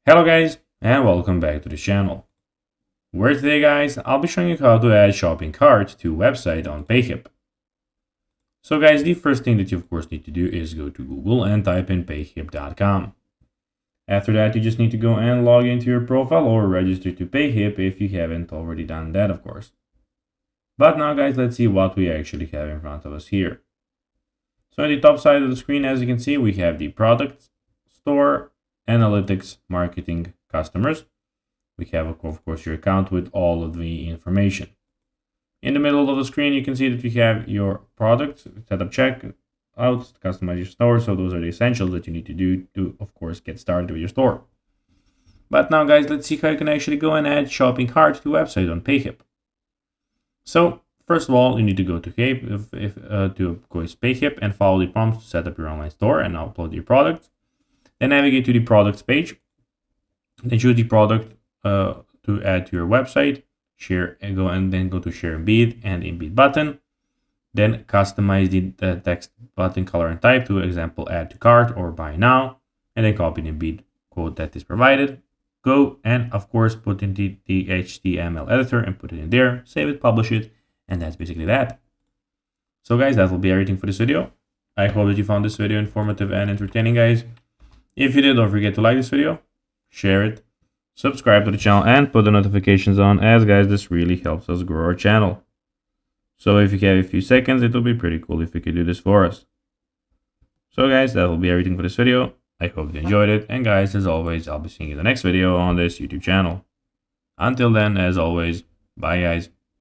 Hello guys, and welcome back to the channel. Where today guys, I'll be showing you how to add shopping cart to a website on Payhip. So guys, the first thing that you of course need to do is go to Google and type in payhip.com. After that, you just need to go and log into your profile or register to Payhip if you haven't already done that of course. But now guys, let's see what we actually have in front of us here. So on the top side of the screen, as you can see, we have the products, store, analytics, marketing, customers. We have of course your account with all of the information. In the middle of the screen, you can see that we have your product, setup checkout, customize your store. So those are the essentials that you need to do to of course get started with your store. But now guys, let's see how you can actually go and add shopping cart to a website on Payhip. So first of all, you need to go to Payhip and follow the prompts to set up your online store and upload your product. Then navigate to the products page. Then choose the product to add to your website. Share and then go to share embed and embed button. Then customize the text button color and type to example add to cart or buy now. And then copy the embed code that is provided. Go and of course put in the HTML editor and put it in there. Save it, publish it, and that's basically that. So guys, that will be everything for this video. I hope that you found this video informative and entertaining, guys. If you did, don't forget to like this video, share it, subscribe to the channel, and put the notifications on, as guys, this really helps us grow our channel. So if you have a few seconds, it will be pretty cool if you could do this for us. So guys, that will be everything for this video. I hope you enjoyed it, and guys, as always, I'll be seeing you in the next video on this YouTube channel. Until then, as always, bye guys.